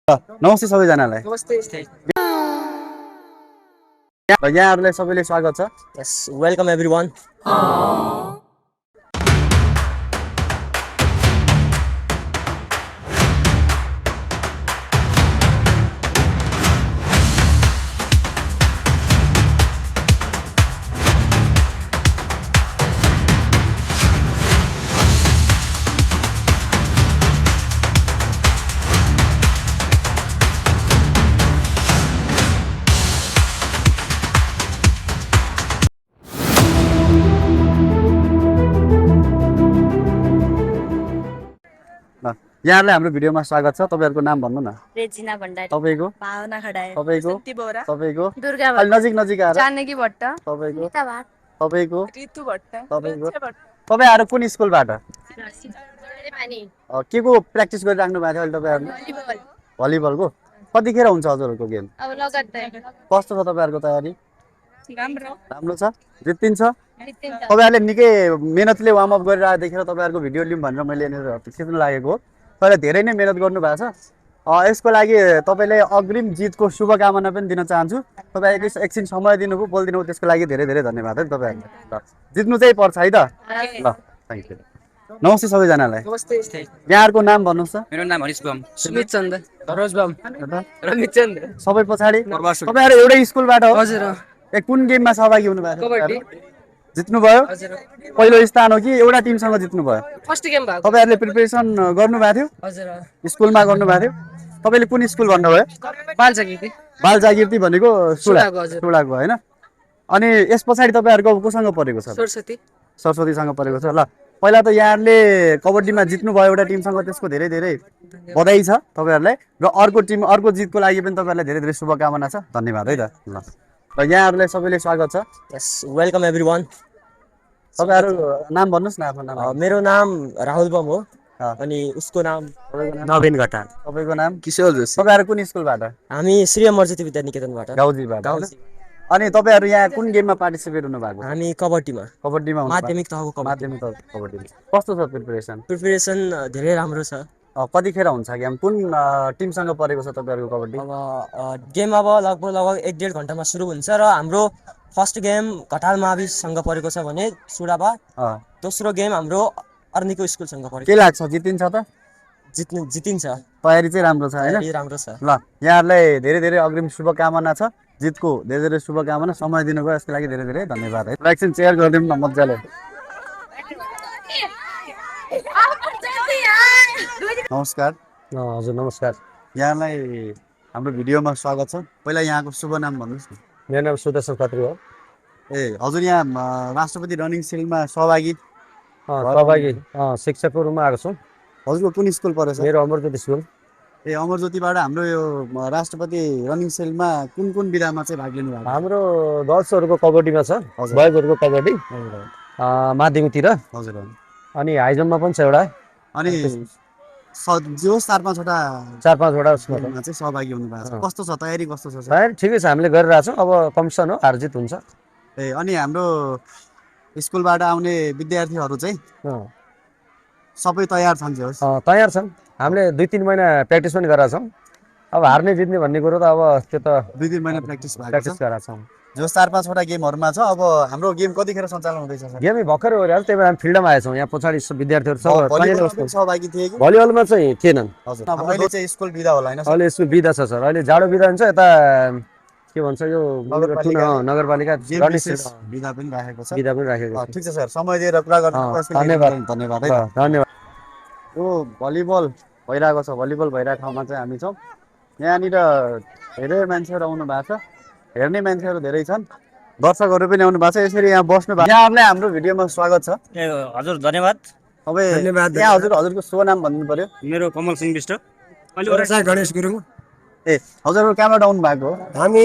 नमस्ते सबैजनालाई। नमस्ते। यहाँहरूलाई सबैले स्वागत छ। Yes, welcome everyone. यहाँहरूलाई हाम्रो भिडियोमा स्वागत छ। तपाईहरुको नाम भन्नु न। रेजिना भण्डारी, तपाईको, भावना खडाय, तपाईको, शक्ति बोरा, तपाईको, दुर्गा अलि नजिक नजिक आएर, जानकी भट्ट, तपाईको, निता भाट, तपाईको, ऋतु भट्ट, तपाईको, भट्ट, तपाईहरु कुन स्कुलबाट? पानी, के को प्र्याक्टिस गरिराख्नु भएको थियो अहिले तपाईहरुले? भलिबलको। कतिखेर हुन्छ हजुरहरुको गेम? अब लगातार कस्तो छ तपाईहरुको तयारी? राम्रो छ। जित्तिन्छ। जित्तिन्छ। तपाईहरुले निकै मेहनतले वार्म अप गरिरहेको देखेर तपाईहरुको भिडियो लिउँ भनेर मैले यहाँनिर खिच्न लागेको हो। तर धेरै नै मेहनत गर्नु भएको छ। यसको लागि तपाईले अग्रिम जितको शुभकामना पनि दिन चाहन्छु। तपाई एकछिन समय दिनुभयो, बोल्दिनुभयो, त्यसको लागि धेरै धेरै धन्यवाद है तपाईहरुलाई। ल जित्नु चाहिँ पर्छ है त। ल थ्यांक यू। नमस्ते सबैजनालाई। नमस्ते। यहाँहरुको नाम भन्नुस् त। मेरो नाम हरिश बम, सुमित चन्द, धरोज बम, रमित चन्द। सबै पछाडी तपाईहरु एउटै स्कुलबाट हो? हजुर। कुन गेममा सहभागी हुनु भएको? कबड्डी। जित्नु भयो? हजुर। पहिलो स्थान हो कि एउटा टिमसँग जित्नु भयो? फर्स्ट गेम भएको। तपाईहरुले प्रिपरेसन गर्नु भएको थियो? हजुर। स्कुलमा गर्नु भएको थियो? तपाईले कुन स्कुल भन्नुभयो? बाल जागृति। बाल जागृति भनेको सुडाको, हजुर। सुडाको हैन? अनि यस पछाडी तपाईहरुको कोसँग परेको छ? सरस्वती। सरस्वतीसँग परेको छ। ल पहिला त यहाँहरुले कबड्डीमा जित्नु भयो एउटा टिमसँग, त्यसको धेरै धेरै बधाई छ तपाईहरुलाई। र अर्को जितको लागि पनि तपाईहरुलाई धेरै धेरै शुभकामना छ। धन्यवाद है त। ल र यहाँहरुलाई सबैले स्वागत छ। Yes, welcome everyone. तपाईहरु नाम भन्नुस् न आफ्नो नाम। मेरो नाम राहुल बम हो अनि उसको नाम नवीन घटाल। तपाईको नाम किशोर जोशी। तपाईहरु कुन स्कुलबाट? हामी श्री अमरज्योति विद्या निकेतनबाट। गाउँजीबाट। अनि तपाईहरु यहाँ कुन गेममा पार्टिसिपेट हुनु भएको? हामी कबड्डीमा। कबड्डीमा हुनु भएको? माध्यमिक तहको कबड्डी। माध्यमिक तहको कबड्डीमा। कस्तो छ प्रिपरेसन धेरै राम्रो छ। कतिखेर हुन्छ गेम? कुन टिमसँग परेको छ तपाईहरुको कबड्डी? अब गेम अब लगभग 1.5 घण्टामा सुरु हुन्छ र हाम्रो फर्स्ट गेम घटाल माविसँग परेको छ भने सुडाबा। दोस्रो गेम हाम्रो अर्नीको स्कुलसँग परेको। के लाग्छ जितिन्छ त? जितिन्छ। तयारी चाहिँ राम्रो छ हैन? राम्रो छ। ल यहाँहरुलाई धेरै धेरै अग्रिम शुभकामना छ। जितको धेरै धेरै शुभकामना। समय दिनुभयो यसको लागि धेरै धेरै धन्यवाद है। एकछिन शेयर गरिदिनु न मज्जाले। नमस्कार। हजुर नमस्कार। यहाँलाई हाम्रो भिडियोमा स्वागत छ। पहिला यहाँको शुभ नाम भन्नुस् न। मेरो नाम सुदर्शन खत्री हो। हजुर यहाँ राष्ट्रपति रनिङ सिल्डमा सहभागी शिक्षकको रूपमा आएको छु। हजुरको कुन स्कुल परेछ? मेरो अमरज्योति स्कुल। अमरज्योतिबाट हाम्रो यो राष्ट्रपति रनिङ सिल्डमा कुन कुन विधामा चाहिँ भाग लिनु भएको? हाम्रो गर्ल्सहरूको कबड्डीमा छ, बोइजहरूको कबड्डी माध्यमिकतिर। हजुर। अनि हाइजम्पमा पनि छ एउटा। अनि जो 4-5वटा उसमा चाहिँ सहभागी हुनु भएको छ। कस्तो छ तयारी, कस्तो छ? तयारी ठिकै छ, हामीले गरिरहेछौँ। अब कम्पिटिसन हो, हारजित हुन्छ। अनि हाम्रो स्कुलबाट आउने विद्यार्थीहरू चाहिँ सबै तयार छन्? तयार छन्। हामीले 2-3 महिना प्र्याक्टिस पनि गरेका छौँ। अब हार्ने जित्ने भन्ने कुरो त अब त्यो त 2-3 महिना प्र्याक्टिस गरेका छौँ। जो 4-5वटा गेमहरूमा छ। अब हाम्रो गेम कतिखेर सञ्चालन हुँदैछ? गेम भर्खरै हो यार, त्यही भएर हामी फिल्डमा आएछौँ। यहाँ पछाडि विद्यार्थीहरू सहभागी थिए कि? भलिबलमा चाहिँ थिएनन्। हजुर। अहिले चाहिँ स्कुल बिदा होला हैन? अहिले स्कुल बिदा छ सर। अहिले जाडो बिदा हुन्छ। यता के भन्छ यो नगरपालिका बिदा पनि राखेको छ। ठिक छ सर, समय दिएर कुरा गर्नु धन्यवाद। धन्यवाद है। धन्यवाद। यो भलिबल भइरहेको छ। भलिबल भइरहेको ठाउँमा चाहिँ हामी छौँ। यहाँनिर धेरै मान्छेहरू आउनु भएको छ। हेर्ने मान्छेहरू धेरै छन्, दर्शकहरू पनि आउनु भएको छ। यसरी यहाँ बस्नु भएको। यहाँहरूलाई हाम्रो भिडियोमा स्वागत छ। हजुर धन्यवाद। धन्यवाद। यहाँ हजुरको शुभ नाम भन्नु पर्यो। मेरो कमल सिंह विष्ट। गणेश गुरुङ। हजुरहरू कहाँबाट आउनु भएको? हामी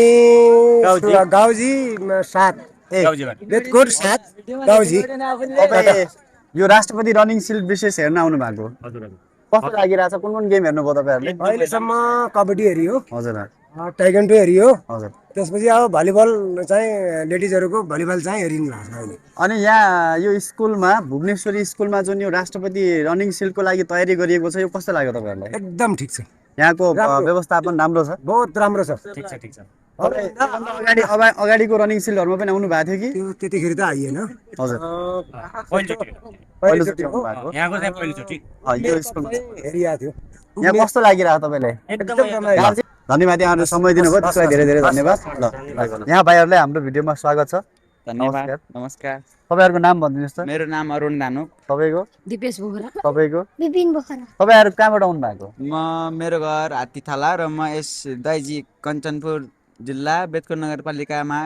गाउँजी 7 बेतकोट 7 गाउँजी। यो राष्ट्रपति रनिङ सिल्ड विशेष हेर्न आउनु भएको? हजुर। कस्तो लागिरहेछ? कुन कुन गेम हेर्नुभयो तपाईँहरूले? अहिलेसम्म कबड्डी हेरियो, हजुर, टाइगन्डो हेरियो। हजुर। त्यसपछि अब भलिबल चाहिँ लेडिजहरूको भलिबल चाहिँ हेरिनु भएको छ अहिले। अनि यहाँ यो स्कुलमा, भुवनेश्वरी स्कुलमा जुन यो राष्ट्रपति रनिङ सिल्डको लागि तयारी गरिएको छ, यो कस्तो लाग्यो तपाईँहरूलाई? एकदम ठिक छ। यहाँको व्यवस्थापन राम्रो छ बहुत राम्रो छ। ठिक छ ठिक छ तपाईँ त्योभन्दा अगाडिको रनिङ सिल्डहरूमा पनि आउनु भएको थियो कि त्यो त्यतिखेर त आइएन। हजुर पहिलोचोटि पहिलोचोटि आउनु भएको यहाँको चाहिँ पहिलोचोटि यो स्कुलमा हेरिया थियो। यहाँ कस्तो लागिरहेको तपाईँलाई एकदमै धन्यवाद यहाँहरूले समय दिनुभयो त्यसलाई धेरै धेरै धन्यवाद ल यहाँ भाइहरूलाई हाम्रो भिडियोमा स्वागत छ धन्यवाद नमस्कार तपाईँहरूको नाम भनिदिनुहोस् त मेरो नाम अरुण धानुक तपाईँको दिपेश बोहरा तपाईँको विपिन बोहरा तपाईँहरू कहाँबाट आउनु भएको मेरो घर हात्तीथाला र म यस दाइजी कञ्चनपुर जिल्ला बेतकोट नगरपालिकामा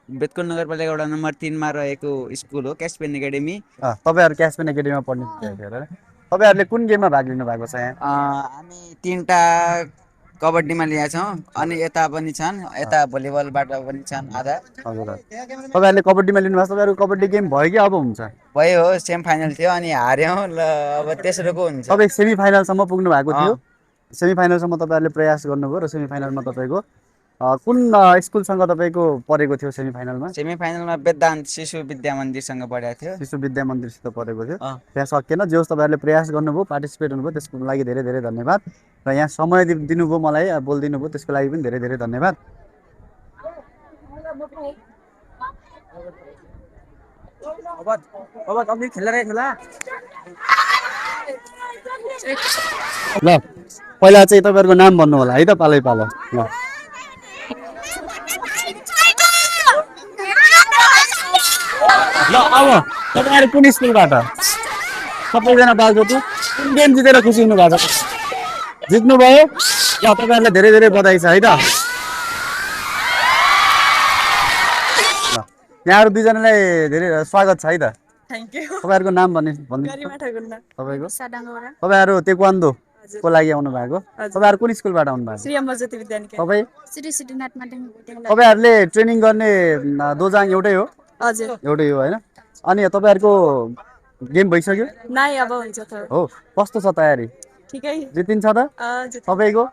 बेतकोट नगरपालिका वडा नम्बर 3 मा रहेको स्कुल हो क्यासपेन एकाडेमी। तपाईँहरू क्यासपेन एकाडेमीमा पढ्ने तपाईँहरूले कुन गेममा भाग लिनु भएको छ यहाँ हामी 3टा कबड्डीमा लिएका छौँ अनि यता पनि छन् यता भलिबलबाट पनि छन् आधा। हजुर तपाईँहरूले कबड्डीमा लिनुभएको छ तपाईँहरू कबड्डी गेम भयो कि अब हुन्छ भयो हो सेमी फाइनल थियो अनि हार्यौँ ल अब तेस्रोको हुन्छ। तपाईँ सेमी फाइनलसम्म पुग्नु भएको थियो सेमी फाइनलसम्म तपाईँहरूले प्रयास गर्नुभयो र सेमी फाइनलमा तपाईँको कुन स्कुलसँग तपाईँको परेको थियो सेमी फाइनलमा सेमी फाइनलमा वेदान्त शिशु विद्या मन्दिरसँग पढेको थियो। शिशु विद्या मन्दिरसित परेको थियो त्यहाँ सकिएन जे होस् तपाईँहरूले प्रयास गर्नुभयो पार्टिसिपेट हुनुभयो त्यसको लागि धेरै धेरै धन्यवाद र यहाँ समय दिनुभयो मलाई बोलिदिनु भयो त्यसको लागि पनि धेरै धेरै धन्यवाद। ल पहिला चाहिँ तपाईँहरूको नाम भन्नु होला है त पालै पालो ल ल अब तपाईँहरू कुन स्कुलबाट सबैजना बालजोटु कुन गेम जितेर खुसी हुनु भएको छ जित्नुभयो ल तपाईँहरूलाई धेरै धेरै बधाई छ है त ल यहाँहरू दुईजनालाई धेरै स्वागत छ है त तपाईँहरूको नाम तपाईँको तपाईँहरू तेक्वान्दो को लागि आउनु भएको तपाईँहरू कुन स्कुलबाट आउनु भएको तपाईँ तपाईँहरूले ट्रेनिङ गर्ने दोजाङ एउटै हो एउटै हो होइन अनि तपाईँहरूको गेम भइसक्यो हो कस्तो छ तयारी जितिन्छ त तपाईँको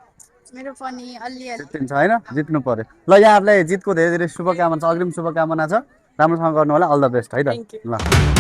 जितिन्छ होइन जित्नु पर्यो ल यहाँहरूलाई जितको धेरै धेरै शुभकामना छ अग्रिम शुभकामना छ राम्रोसँग गर्नु होला अल द बेस्ट है त ल